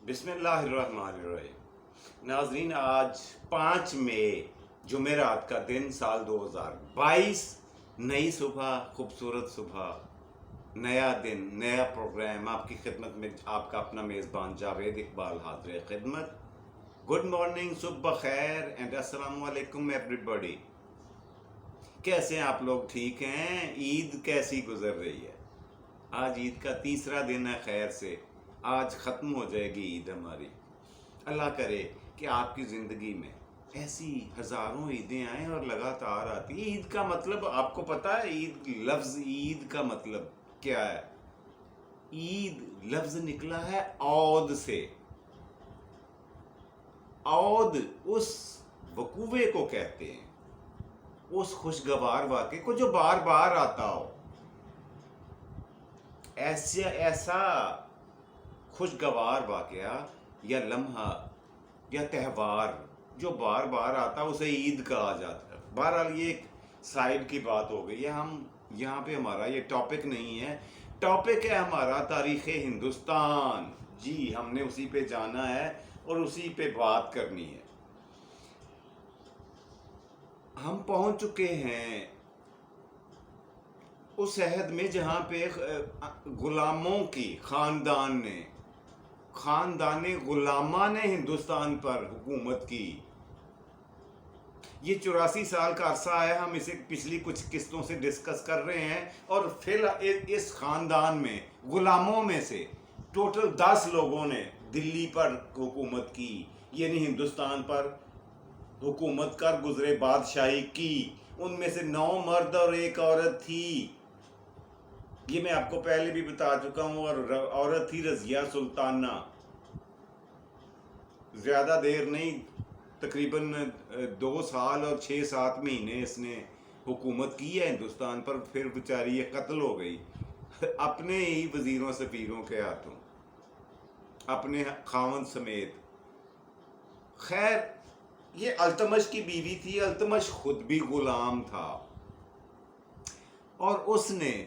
بسم اللہ الرحمن الرحیم۔ ناظرین، آج 5 مئی جمعرات کا دن، سال 2022، نئی صبح، خوبصورت صبح، نیا دن، نیا پروگرام آپ کی خدمت میں۔ آپ کا اپنا میزبان جاوید اقبال حاضر خدمت۔ گڈ مارننگ، صبح بخیر اینڈ السلام علیکم ایوری باڈی۔ کیسے ہیں آپ لوگ؟ ٹھیک ہیں؟ عید کیسی گزر رہی ہے؟ آج عید کا تیسرا دن ہے، خیر سے آج ختم ہو جائے گی عید ہماری۔ اللہ کرے کہ آپ کی زندگی میں ایسی ہزاروں عیدیں آئیں اور لگاتار آتی۔ عید کا مطلب آپ کو پتہ ہے؟ لفظ عید کا مطلب کیا ہے؟ عید لفظ نکلا ہے عود سے۔ عود اس وقوعے کو کہتے ہیں، اس خوشگوار واقعے کو جو بار بار آتا ہو۔ ایسا خوشگوار واقعہ یا لمحہ یا تہوار جو بار بار آتا اسے عید کہا جاتا ہے۔ بہرحال یہ ایک سائیڈ کی بات ہو گئی ہے، ہم یہاں پہ ہمارا یہ ٹاپک نہیں ہے۔ ٹاپک ہے ہمارا تاریخ ہندوستان۔ جی، ہم نے اسی پہ جانا ہے اور اسی پہ بات کرنی ہے۔ ہم پہنچ چکے ہیں اس عہد میں جہاں پہ غلاموں کی خاندان غلامہ نے ہندوستان پر حکومت کی۔ یہ 84 سال کا عرصہ ہے، ہم اسے پچھلی کچھ قسطوں سے ڈسکس کر رہے ہیں۔ اور پھر اس خاندان میں غلاموں میں سے ٹوٹل 10 لوگوں نے دلی پر حکومت کی، یعنی ہندوستان پر حکومت کر گزرے، بادشاہی کی۔ ان میں سے 9 مرد اور 1 عورت تھی۔ یہ میں آپ کو پہلے بھی بتا چکا ہوں، اور عورت تھی رضیہ سلطانہ۔ زیادہ دیر نہیں، تقریباً 2 سال اور 6-7 مہینے اس نے حکومت کی ہے ہندوستان پر، پھر بیچاری یہ قتل ہو گئی اپنے ہی وزیروں سفیروں کے ہاتھوں، اپنے خاوند سمیت۔ خیر، یہ التمش کی بیوی تھی۔ التمش خود بھی غلام تھا، اور اس نے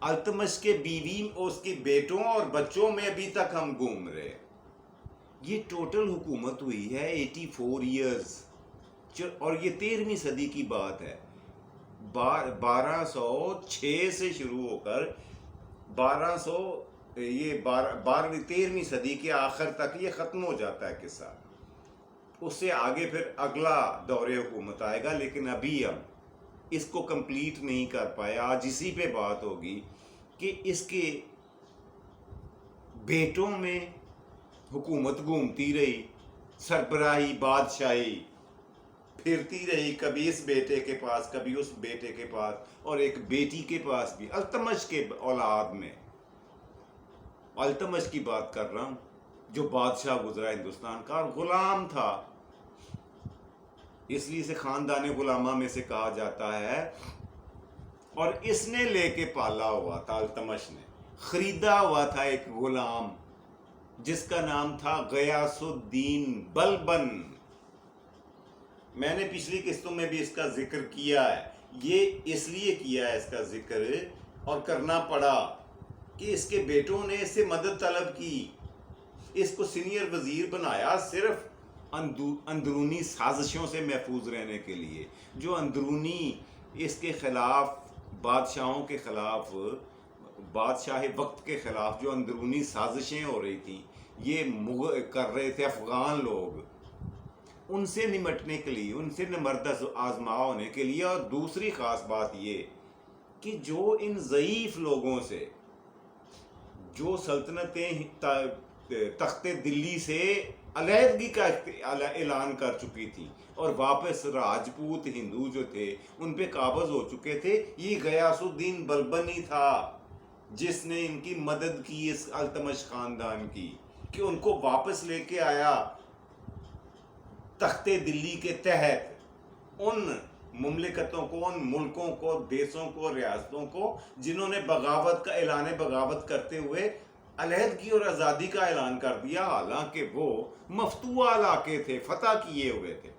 التمش کے بیوی، اس کے بیٹوں اور بچوں میں ابھی تک ہم گھوم رہے۔ یہ ٹوٹل حکومت ہوئی ہے 84 ایئرز، اور یہ 13ویں صدی کی بات ہے۔ 1206 سے شروع ہو کر 13ویں صدی کے آخر تک یہ ختم ہو جاتا ہے قصہ۔ اس سے آگے پھر اگلا دور حکومت آئے گا، لیکن ابھی ہم اس کو کمپلیٹ نہیں کر پائے۔ آج اسی پہ بات ہوگی کہ اس کے بیٹوں میں حکومت گھومتی رہی، سربراہی، بادشاہی پھرتی رہی، کبھی اس بیٹے کے پاس، کبھی اس بیٹے کے پاس، اور ایک بیٹی کے پاس بھی، التمش کے اولاد میں۔ التمش کی بات کر رہا ہوں، جو بادشاہ گزرا ہندوستان کا، اور غلام تھا، اس لیے اسے خاندان غلامہ میں سے کہا جاتا ہے۔ اور اس نے لے کے پالا ہوا تھا، التمش نے خریدا ہوا تھا ایک غلام جس کا نام تھا غیاث الدین بلبن۔ میں نے پچھلی قسطوں میں بھی اس کا ذکر کیا ہے۔ یہ اس لیے کیا ہے اس کا ذکر، اور کرنا پڑا، کہ اس کے بیٹوں نے اس سے مدد طلب کی، اس کو سینئر وزیر بنایا صرف اندرونی سازشوں سے محفوظ رہنے کے لیے، جو اندرونی اس کے خلاف، بادشاہوں کے خلاف، بادشاہ وقت کے خلاف جو اندرونی سازشیں ہو رہی تھیں، یہ کر رہے تھے افغان لوگ، ان سے نمٹنے کے لیے، ان سے نمرد آزما ہونے کے لیے۔ اور دوسری خاص بات یہ کہ جو ان ضعیف لوگوں سے، جو سلطنتیں تخت دلی سے علیحدگی کا اعلان کر چکی تھی اور واپس راجپوت ہندو جو تھے ان پہ قابض ہو چکے تھے، یہ غیاث الدین بلبن ہی تھا جس نے ان کی مدد کی، اس التمش خاندان کی، کہ ان کو واپس لے کے آیا تخت دلی کے تحت، ان مملکتوں کو، ان ملکوں کو، دیسوں کو، ریاستوں کو جنہوں نے بغاوت کا اعلان بغاوت کرتے ہوئے علیحدگی اور آزادی کا اعلان کر دیا، حالانکہ وہ مفتوح علاقے تھے، فتح کیے ہوئے تھے۔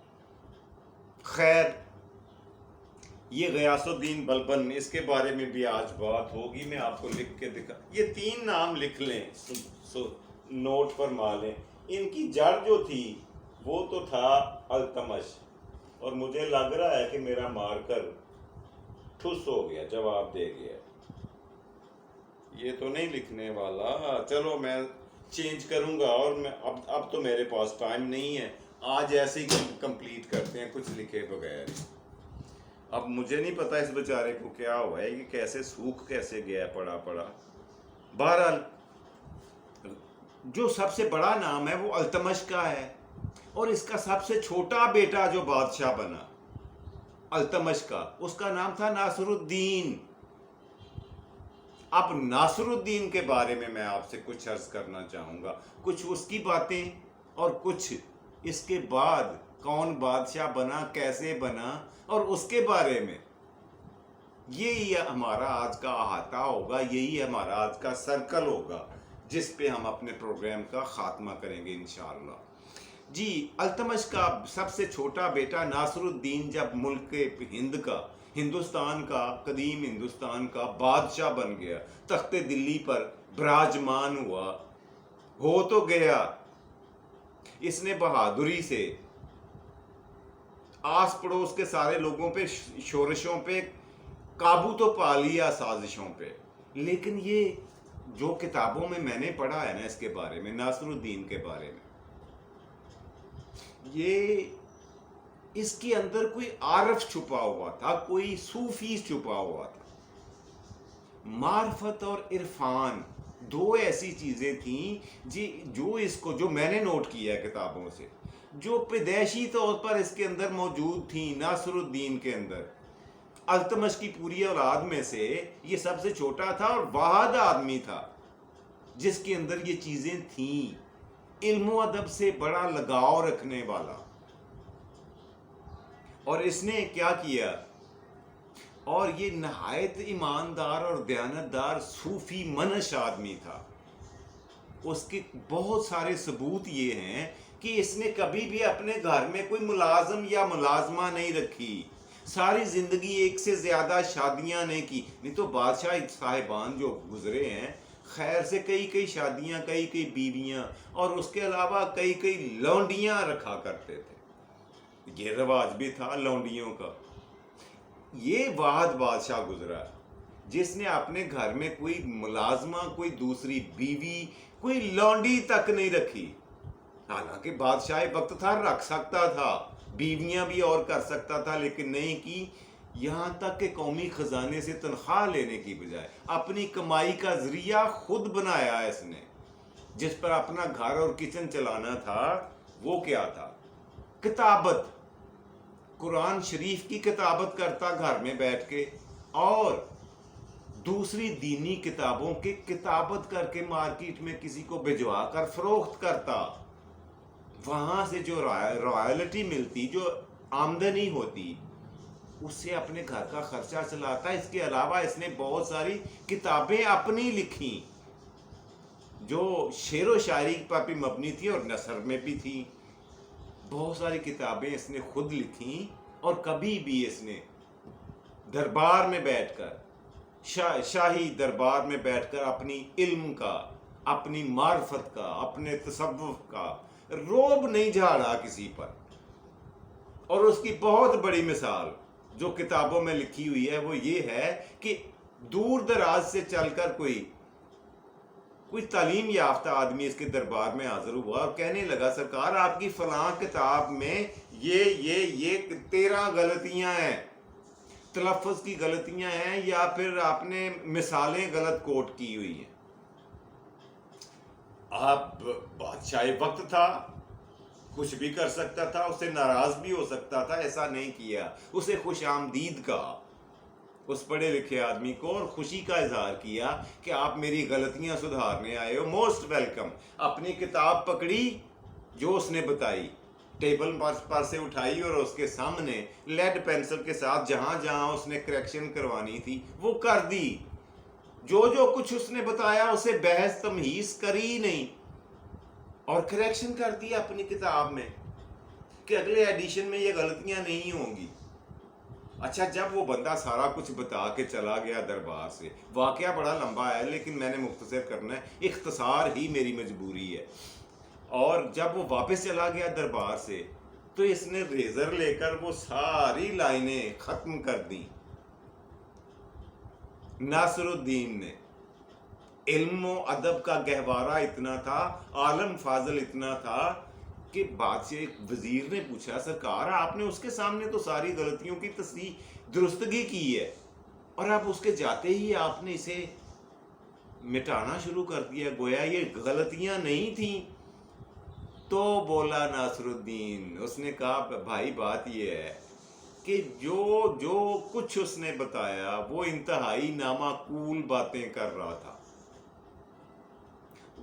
خیر، یہ غیاث الدین بلبن، اس کے بارے میں بھی آج بات ہوگی، میں آپ کو لکھ کے دکھا، یہ 3 نام لکھ لیں نوٹ فرما لیں، ان کی جڑ جو تھی وہ تو تھا التمش، اور مجھے لگ رہا ہے کہ میرا مارکر ٹھس ہو گیا، جواب دے گیا، یہ تو نہیں لکھنے والا، چلو میں چینج کروں گا، اور میں اب تو میرے پاس ٹائم نہیں ہے، آج ایسے ہی کمپلیٹ کرتے ہیں کچھ لکھے بغیر۔ اب مجھے نہیں پتا اس بیچارے کو کیا ہوا ہے، یہ کیسے سوکھ کیسے گیا پڑا پڑا۔ بہرحال جو سب سے بڑا نام ہے وہ التمش کا ہے، اور اس کا سب سے چھوٹا بیٹا جو بادشاہ بنا التمش کا، اس کا نام تھا ناصر الدین۔ اب ناصر الدین کے بارے میں آپ سے کچھ عرض کرنا چاہوں گا، کچھ اس کی باتیں اور کچھ اس کے بعد کون بادشاہ بنا، کیسے بنا، اور اس کے بارے میں۔ یہی ہمارا آج کا احاطہ ہوگا، یہی ہمارا آج کا سرکل ہوگا جس پہ ہم اپنے پروگرام کا خاتمہ کریں گے انشاءاللہ۔ جی، التمش کا سب سے چھوٹا بیٹا ناصر الدین جب ملک ہند کا، ہندوستان کا، قدیم ہندوستان کا بادشاہ بن گیا، تخت دلی پر براجمان ہوا، ہو تو گیا، اس نے بہادری سے آس پڑوس کے سارے لوگوں پہ، شورشوں پہ قابو تو پا لیا، سازشوں پہ، لیکن یہ جو کتابوں میں نے پڑھا ہے نا اس کے بارے میں، ناصر الدین کے بارے میں، یہ اس کے اندر کوئی عارف چھپا ہوا تھا، کوئی صوفی چھپا ہوا تھا۔ معرفت اور عرفان دو ایسی چیزیں تھیں جو اس کو، جو میں نے نوٹ کیا ہے کتابوں سے، جو پیدائشی طور پر اس کے اندر موجود تھیں ناصر الدین کے اندر۔ التمش کی پوری اولاد میں سے یہ سب سے چھوٹا تھا اور واحد آدمی تھا جس کے اندر یہ چیزیں تھیں، علم و ادب سے بڑا لگاؤ رکھنے والا۔ اور اس نے کیا کیا، اور یہ نہایت ایماندار اور دیانتدار صوفی منش آدمی تھا۔ اس کے بہت سارے ثبوت یہ ہیں کہ اس نے کبھی بھی اپنے گھر میں کوئی ملازم یا ملازمہ نہیں رکھی، ساری زندگی ایک سے زیادہ شادیاں نہیں کی، نہیں تو بادشاہ صاحبان جو گزرے ہیں خیر سے کئی شادیاں، کئی بیویاں، اور اس کے علاوہ کئی لونڈیاں رکھا کرتے تھے، یہ رواج بھی تھا لونڈیوں کا۔ یہ واحد بادشاہ گزرا جس نے اپنے گھر میں کوئی ملازمہ، کوئی دوسری بیوی، کوئی لونڈی تک نہیں رکھی، حالانکہ بادشاہ وقت تھا، رکھ سکتا تھا، بیویاں بھی اور کر سکتا تھا، لیکن نہیں کی، یہاں تک کہ قومی خزانے سے تنخواہ لینے کی بجائے اپنی کمائی کا ذریعہ خود بنایا اس نے، جس پر اپنا گھر اور کچن چلانا تھا۔ وہ کیا تھا؟ کتابت، قرآن شریف کی کتابت کرتا گھر میں بیٹھ کے، اور دوسری دینی کتابوں کی کتابت کر کے مارکیٹ میں کسی کو بھجوا کر فروخت کرتا، وہاں سے جو رائلٹی ملتی، جو آمدنی ہوتی، اس سے اپنے گھر کا خرچہ چلاتا۔ اس کے علاوہ اس نے بہت ساری کتابیں اپنی لکھی جو شعر و شاعری پر بھی مبنی تھی اور نثر میں بھی تھی۔ بہت ساری کتابیں اس نے خود لکھی، اور کبھی بھی اس نے دربار میں بیٹھ کر، شاہی دربار میں بیٹھ کر اپنی علم کا، اپنی معرفت کا، اپنے تصوف کا روب نہیں جھاڑا کسی پر۔ اور اس کی بہت بڑی مثال جو کتابوں میں لکھی ہوئی ہے وہ یہ ہے کہ دور دراز سے چل کر کوئی تعلیم یافتہ آدمی اس کے دربار میں حاضر ہوا اور کہنے لگا، سرکار آپ کی فلاں کتاب میں یہ 13 غلطیاں ہیں، تلفظ کی غلطیاں ہیں، یا پھر آپ نے مثالیں غلط کوٹ کی ہوئی ہیں۔ آپ بادشاہ وقت تھا، کچھ بھی کر سکتا تھا، اسے ناراض بھی ہو سکتا تھا، ایسا نہیں کیا، اسے خوش آمدید کہا اس پڑھے لکھے آدمی کو، اور خوشی کا اظہار کیا کہ آپ میری غلطیاں سدھارنے آئے ہو، موسٹ ویلکم۔ اپنی کتاب پکڑی جو اس نے بتائی، ٹیبل پر سے اٹھائی، اور اس کے سامنے لیڈ پینسل کے ساتھ جہاں جہاں اس نے کریکشن کروانی تھی وہ کر دی، جو کچھ اس نے بتایا اسے بحث تمہیز کری نہیں، اور کریکشن کر دیا اپنی کتاب میں کہ اگلے ایڈیشن میں یہ غلطیاں نہیں ہوں گی۔ اچھا جب وہ بندہ سارا کچھ بتا کے چلا گیا دربار سے، واقعہ بڑا لمبا ہے لیکن میں نے مختصر کرنا ہے، اختصار ہی میری مجبوری ہے، اور جب وہ واپس چلا گیا دربار سے تو اس نے ریزر لے کر وہ ساری لائنیں ختم کر دیں۔ ناصر الدین نے علم و ادب کا گہوارہ اتنا تھا، عالم فاضل اتنا تھا کہ بادشاہ وزیر نے پوچھا سرکار آپ نے اس کے سامنے تو ساری غلطیوں کی تصحیح درستگی کی ہے اور اب اس کے جاتے ہی آپ نے اسے مٹانا شروع کر دیا، گویا یہ غلطیاں نہیں تھیں۔ تو بولا ناصر الدین، اس نے کہا بھائی بات یہ ہے کہ جو کچھ اس نے بتایا وہ انتہائی نامعقول باتیں کر رہا تھا،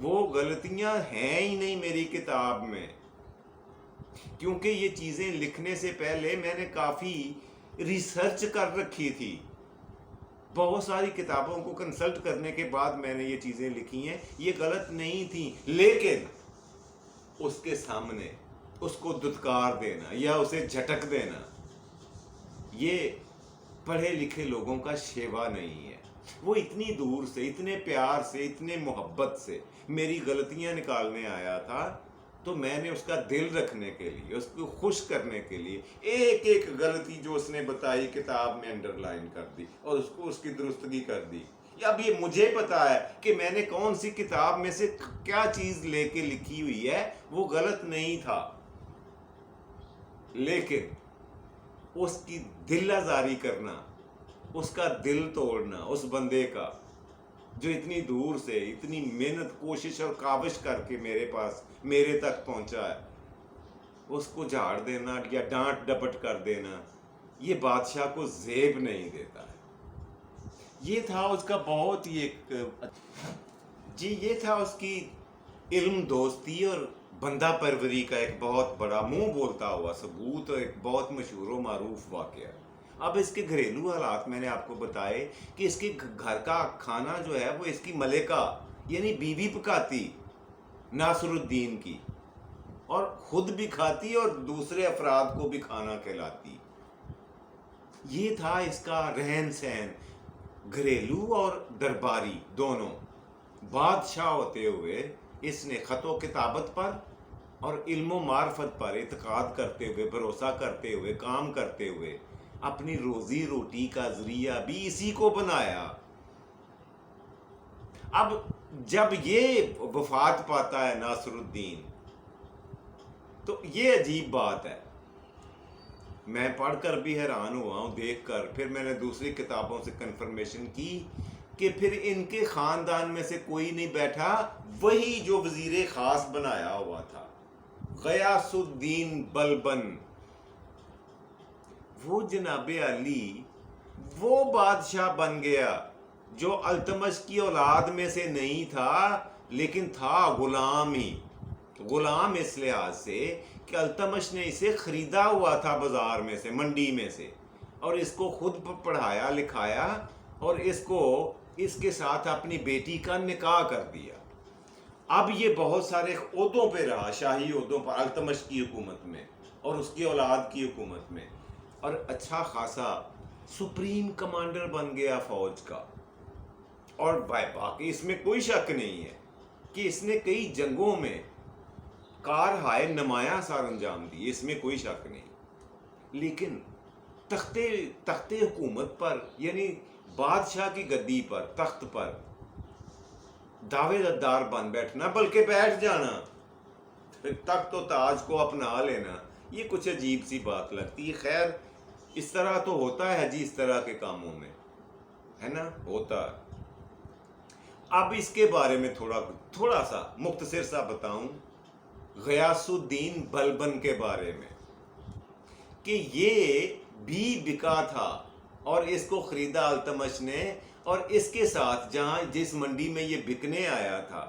وہ غلطیاں ہیں ہی نہیں میری کتاب میں، کیونکہ یہ چیزیں لکھنے سے پہلے میں نے کافی ریسرچ کر رکھی تھی، بہت ساری کتابوں کو کنسلٹ کرنے کے بعد میں نے یہ چیزیں لکھی ہیں، یہ غلط نہیں تھیں، لیکن اس کے سامنے اس کو دھتکار دینا یا اسے جھٹک دینا یہ پڑھے لکھے لوگوں کا شیوا نہیں ہے۔ وہ اتنی دور سے، اتنے پیار سے، اتنے محبت سے میری غلطیاں نکالنے آیا تھا، تو میں نے اس کا دل رکھنے کے لیے، اس کو خوش کرنے کے لیے ایک ایک غلطی جو اس نے بتائی کتاب میں انڈر لائن کر دی اور اس کو اس کی درستگی کر دی۔ اب یہ مجھے پتا ہے کہ میں نے کون سی کتاب میں سے کیا چیز لے کے لکھی ہوئی ہے، وہ غلط نہیں تھا، لیکن اس کی دل آزاری کرنا، اس کا دل توڑنا، اس بندے کا جو اتنی دور سے اتنی محنت کوشش اور کاوش کر کے میرے تک پہنچا ہے، اس کو جھاڑ دینا یا ڈانٹ ڈپٹ کر دینا یہ بادشاہ کو زیب نہیں دیتا ہے۔ یہ تھا اس کا بہت ہی یہ تھا اس کی علم دوستی اور بندہ پروری کا ایک بہت بڑا منہ بولتا ہوا ثبوت اور ایک بہت مشہور و معروف واقعہ۔ اب اس کے گھریلو حالات میں نے آپ کو بتائے کہ اس کے گھر کا کھانا جو ہے وہ اس کی ملکہ یعنی بیوی پکاتی ناصر الدین کی، اور خود بھی کھاتی اور دوسرے افراد کو بھی کھانا کھلاتی۔ یہ تھا اس کا رہن سہن، گھریلو اور درباری دونوں۔ بادشاہ ہوتے ہوئے اس نے خط و کتابت پر اور علم و معرفت پر اعتقاد کرتے ہوئے، بھروسہ کرتے ہوئے، کام کرتے ہوئے اپنی روزی روٹی کا ذریعہ بھی اسی کو بنایا۔ اب جب یہ وفات پاتا ہے ناصر الدین تو یہ عجیب بات ہے، میں پڑھ کر بھی حیران ہوا ہوں دیکھ کر، پھر میں نے دوسری کتابوں سے کنفرمیشن کی کہ پھر ان کے خاندان میں سے کوئی نہیں بیٹھا، وہی جو وزیر خاص بنایا ہوا تھا غیاث الدین بلبن، وہ جناب علی وہ بادشاہ بن گیا جو التمش کی اولاد میں سے نہیں تھا لیکن تھا غلام ہی، غلام اس لحاظ سے کہ التمش نے اسے خریدا ہوا تھا بازار میں سے، منڈی میں سے، اور اس کو خود پڑھایا لکھایا اور اس کے ساتھ اپنی بیٹی کا نکاح کر دیا۔ اب یہ بہت سارے عہدوں پہ رہا، شاہی عہدوں پر، التمش کی حکومت میں اور اس کی اولاد کی حکومت میں، اور اچھا خاصا سپریم کمانڈر بن گیا فوج کا۔ اور باقی اس میں کوئی شک نہیں ہے کہ اس نے کئی جنگوں میں کارہائے نمایاں سر انجام دی، اس میں کوئی شک نہیں، لیکن تخت حکومت پر یعنی بادشاہ کی گدی پر، تخت پر دعوے دار بن بیٹھنا، بلکہ بیٹھ جانا، پھر تخت و تاج کو اپنا لینا، یہ کچھ عجیب سی بات لگتی ہے۔ خیر اس طرح تو ہوتا ہے جی، اس طرح کے کاموں میں ہے نا، ہوتا ہے۔ اب اس کے بارے میں تھوڑا سا مختصر سا بتاؤں غیاث الدین بلبن کے بارے میں، کہ یہ بھی بکا تھا اور اس کو خریدا التمش نے، اور اس کے ساتھ جس منڈی میں یہ بکنے آیا تھا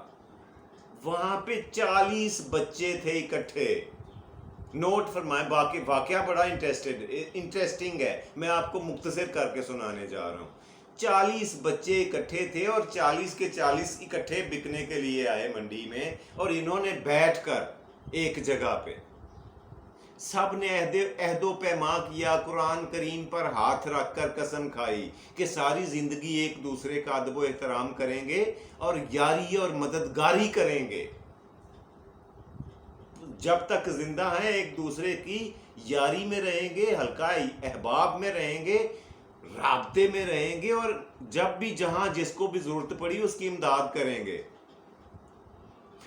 وہاں پہ 40 بچے تھے اکٹھے۔ نوٹ فرمائیں، باقی واقعہ بڑا انٹرسٹنگ ہے، میں آپ کو مختصر کر کے سنانے جا رہا ہوں۔ 40 بچے اکٹھے تھے اور 40 کے 40 اکٹھے بکنے کے لیے آئے منڈی میں، اور انہوں نے بیٹھ کر ایک جگہ پہ سب نے عہد و پیما کیا، قرآن کریم پر ہاتھ رکھ کر قسم کھائی کہ ساری زندگی ایک دوسرے کا ادب و احترام کریں گے اور یاری اور مددگاری کریں گے، جب تک زندہ ہیں ایک دوسرے کی یاری میں رہیں گے، حلقہ احباب میں رہیں گے، رابطے میں رہیں گے، اور جب بھی جہاں جس کو بھی ضرورت پڑی اس کی امداد کریں گے۔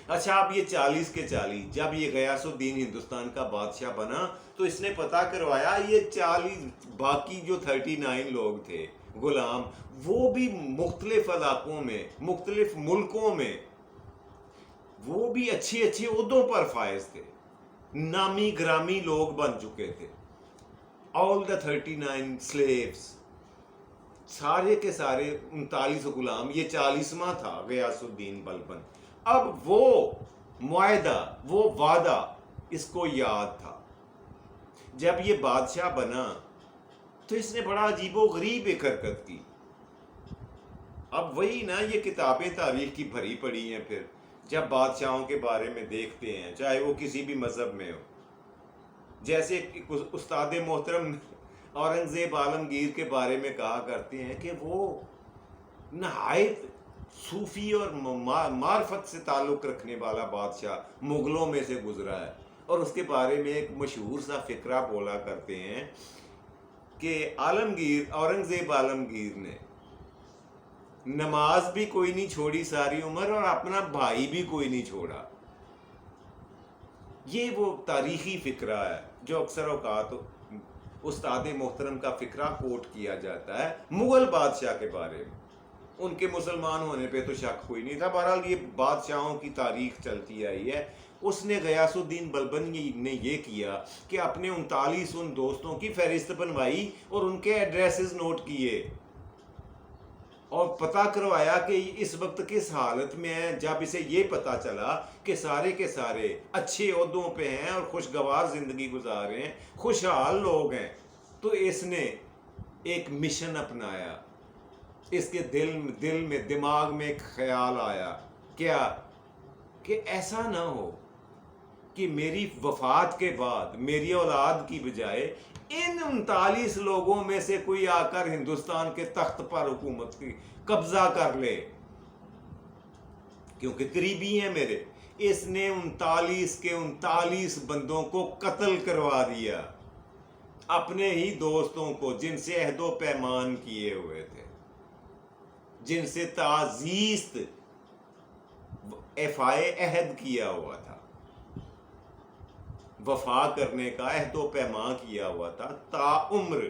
اچھا، اب یہ 40 کے 40 جب یہ غیاث الدین ہندوستان کا بادشاہ بنا تو اس نے پتہ کروایا یہ 40 باقی جو 39 لوگ تھے غلام، وہ بھی مختلف علاقوں میں، مختلف ملکوں میں، وہ بھی اچھی اچھی عہدوں پر فائز تھے، نامی گرامی لوگ بن چکے تھے۔ all the 39 slaves، سارے کے سارے 39 غلام، یہ 40واں تھا غیاث الدین بلبن۔ اب وہ معاہدہ، وہ وعدہ اس کو یاد تھا۔ جب یہ بادشاہ بنا تو اس نے بڑا عجیب و غریب ایک حرکت کی۔ اب وہی نا، یہ کتابیں تاریخ کی بھری پڑی ہیں، پھر جب بادشاہوں کے بارے میں دیکھتے ہیں چاہے وہ کسی بھی مذہب میں ہو، جیسے استاد محترم اورنگزیب عالمگیر کے بارے میں کہا کرتے ہیں کہ وہ نہایت صوفی اور معرفت سے تعلق رکھنے والا بادشاہ مغلوں میں سے گزرا ہے، اور اس کے بارے میں ایک مشہور سا فقرہ بولا کرتے ہیں کہ اورنگزیب عالمگیر نے نماز بھی کوئی نہیں چھوڑی ساری عمر، اور اپنا بھائی بھی کوئی نہیں چھوڑا۔ یہ وہ تاریخی فقرہ ہے جو اکثر اوقات استاد محترم کا فقرہ کوٹ کیا جاتا ہے مغل بادشاہ کے بارے میں۔ ان کے مسلمان ہونے پہ تو شک کوئی نہیں تھا، بہرحال یہ بادشاہوں کی تاریخ چلتی آئی ہے۔ اس نے غیاث الدین بلبن نے یہ کیا کہ اپنے 39 ان دوستوں کی فہرست بنوائی اور ان کے ایڈریسز نوٹ کیے، اور پتہ کروایا کہ اس وقت کس حالت میں ہیں۔ جب اسے یہ پتہ چلا کہ سارے کے سارے اچھے عہدوں پہ ہیں اور خوشگوار زندگی گزار رہے ہیں، خوشحال لوگ ہیں، تو اس نے ایک مشن اپنایا۔ اس کے دل میں دماغ میں ایک خیال آیا، کیا کہ ایسا نہ ہو کہ میری وفات کے بعد میری اولاد کی بجائے ان 39 لوگوں میں سے کوئی آ کر ہندوستان کے تخت پر حکومت کی قبضہ کر لے، کیونکہ قریبی ہیں میرے۔ اس نے 39 کے 39 بندوں کو قتل کروا دیا، اپنے ہی دوستوں کو جن سے عہد و پیمان کیے ہوئے تھے، جن سے تعزیست ایفائے عہد کیا ہوا تھا، وفا کرنے کا عہد و پیما کیا ہوا تھا، تا عمر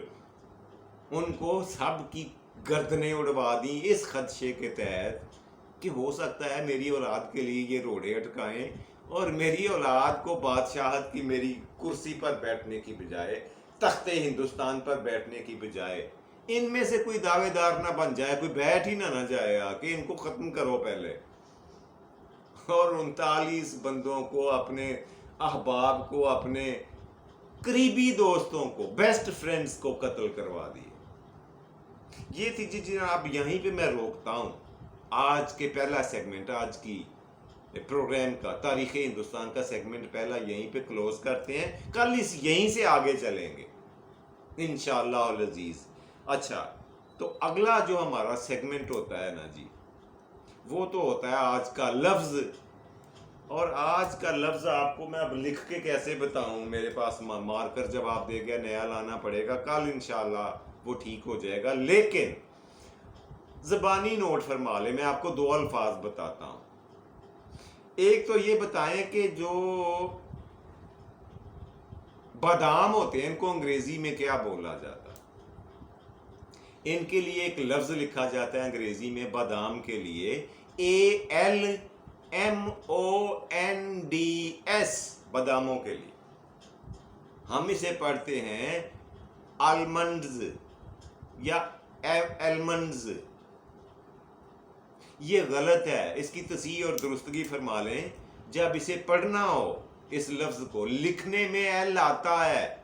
ان کو سب کی گردنیں اڑوا دیں اس خدشے کے تحت کہ ہو سکتا ہے میری اولاد کے لیے یہ روڑے اٹکائیں، اور میری اولاد کو بادشاہت کی میری کرسی پر بیٹھنے کی بجائے، تخت ہندوستان پر بیٹھنے کی بجائے ان میں سے کوئی دعوے دار نہ بن جائے، کوئی بیٹھ ہی نہ جائے کہ ان کو ختم کرو پہلے۔ اور 39 بندوں کو، اپنے احباب کو، اپنے قریبی دوستوں کو، بیسٹ فرینڈز کو قتل کروا دیے۔ یہ تھی جی جناب، یہیں پہ میں روکتا ہوں آج کے پہلا سیگمنٹ، آج کی پروگرام کا تاریخ ہندوستان کا سیگمنٹ پہلا یہیں پہ کلوز کرتے ہیں، کل یہیں سے آگے چلیں گے انشاءاللہ العزیز۔ اچھا، تو اگلا جو ہمارا سیگمنٹ ہوتا ہے نا جی، وہ تو ہوتا ہے آج کا لفظ، اور آج کا لفظ آپ کو میں اب لکھ کے کیسے بتاؤں، میرے پاس مارکر جواب دے گیا، نیا لانا پڑے گا، کل انشاءاللہ وہ ٹھیک ہو جائے گا، لیکن زبانی نوٹ فرما لیں۔ میں آپ کو 2 الفاظ بتاتا ہوں۔ ایک تو یہ بتائیں کہ جو بادام ہوتے ہیں ان کو انگریزی میں کیا بولا جاتا ہے؟ ان کے لیے ایک لفظ لکھا جاتا ہے انگریزی میں بادام کے لیے ALMONDS، باداموں کے لیے۔ ہم اسے پڑھتے ہیں آلمنڈز یا ایلمنڈز۔ یہ غلط ہے، اس کی تصحیح اور درستگی فرما لیں۔ جب اسے پڑھنا ہو اس لفظ کو، لکھنے میں ایل آتا ہے،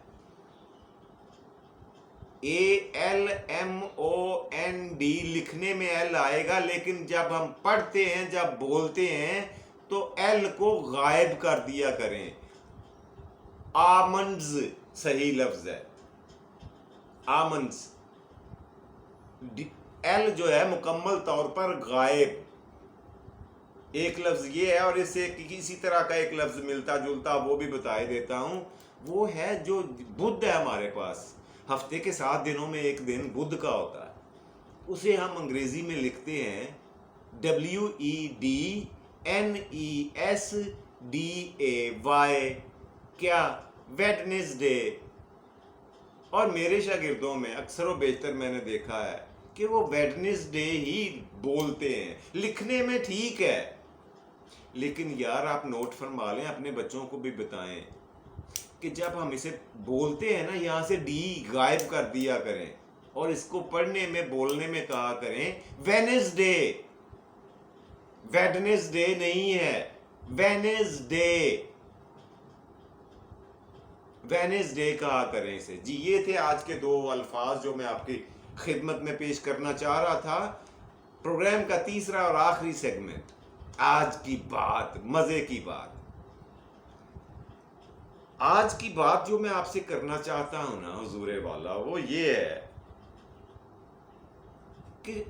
ALMOND لکھنے میں ایل آئے گا، لیکن جب ہم پڑھتے ہیں، جب بولتے ہیں تو ایل کو غائب کر دیا کریں۔ آمنز صحیح لفظ ہے، آمنز. ایل جو ہے مکمل طور پر غائب. ایک لفظ یہ ہے، اور اس سے کسی طرح کا ایک لفظ ملتا جلتا وہ بھی بتا دیتا ہوں. وہ ہے جو بدھ ہے ہمارے پاس، ہفتے کے 7 دنوں میں ایک دن بدھ کا ہوتا ہے. اسے ہم انگریزی میں لکھتے ہیں WEDNESDAY. کیا؟ ویڈنسڈے. اور میرے شاگردوں میں اکثر و بیشتر میں نے دیکھا ہے کہ وہ ویڈنسڈے ہی بولتے ہیں. لکھنے میں ٹھیک ہے، لیکن یار آپ نوٹ فرما لیں، اپنے بچوں کو بھی بتائیں کہ جب ہم اسے بولتے ہیں نا، یہاں سے ڈی غائب کر دیا کریں، اور اس کو پڑھنے میں بولنے میں کہا کریں وینسڈے. ویڈنسڈے نہیں ہے، وینسڈے. وینسڈے کہا کریں اسے. جی یہ تھے آج کے 2 الفاظ جو میں آپ کی خدمت میں پیش کرنا چاہ رہا تھا. پروگرام کا تیسرا اور آخری سیگمنٹ، آج کی بات، مزے کی بات. آج کی بات جو میں آپ سے کرنا چاہتا ہوں نا حضور والا، وہ یہ ہے کہ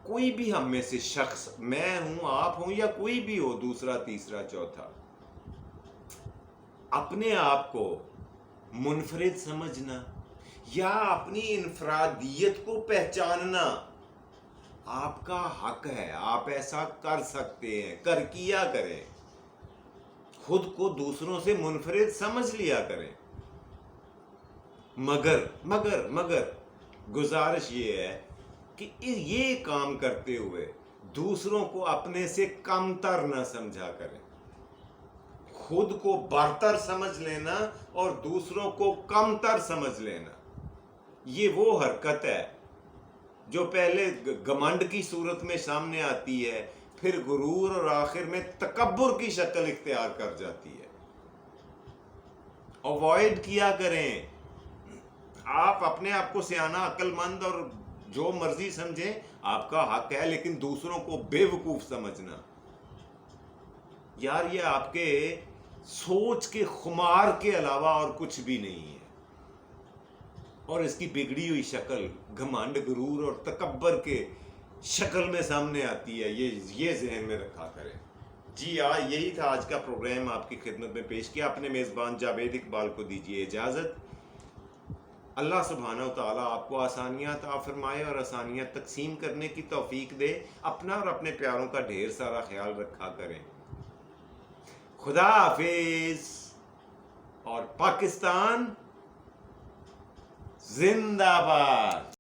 کوئی بھی ہم میں سے شخص، میں ہوں، آپ ہوں، یا کوئی بھی ہو، دوسرا تیسرا چوتھا، اپنے آپ کو منفرد سمجھنا یا اپنی انفرادیت کو پہچاننا آپ کا حق ہے. آپ ایسا کر سکتے ہیں، کیا کریں. خود کو دوسروں سے منفرد سمجھ لیا کریں. مگر گزارش یہ ہے کہ یہ کام کرتے ہوئے دوسروں کو اپنے سے کم تر نہ سمجھا کریں. خود کو برتر سمجھ لینا اور دوسروں کو کم تر سمجھ لینا، یہ وہ حرکت ہے جو پہلے گمنڈ کی صورت میں سامنے آتی ہے، پھر غرور، اور آخر میں تکبر کی شکل اختیار کر جاتی ہے. اوائڈ کیا کریں. آپ اپنے آپ کو سیانہ، عقل مند اور جو مرضی سمجھیں، آپ کا حق ہے، لیکن دوسروں کو بے وقوف سمجھنا، یار یہ آپ کے سوچ کے خمار کے علاوہ اور کچھ بھی نہیں ہے. اور اس کی بگڑی ہوئی شکل گھمنڈ، غرور اور تکبر کے شکل میں سامنے آتی ہے. یہ ذہن میں رکھا کریں. جی یہی تھا آج کا پروگرام آپ کی خدمت میں پیش کیا. اپنے میزبان جاوید اقبال کو دیجیے اجازت. اللہ سبحانہ و تعالیٰ آپ کو آسانیاں عطا فرمائے اور آسانیاں تقسیم کرنے کی توفیق دے. اپنا اور اپنے پیاروں کا ڈھیر سارا خیال رکھا کریں. خدا حافظ. اور پاکستان زندہ باد.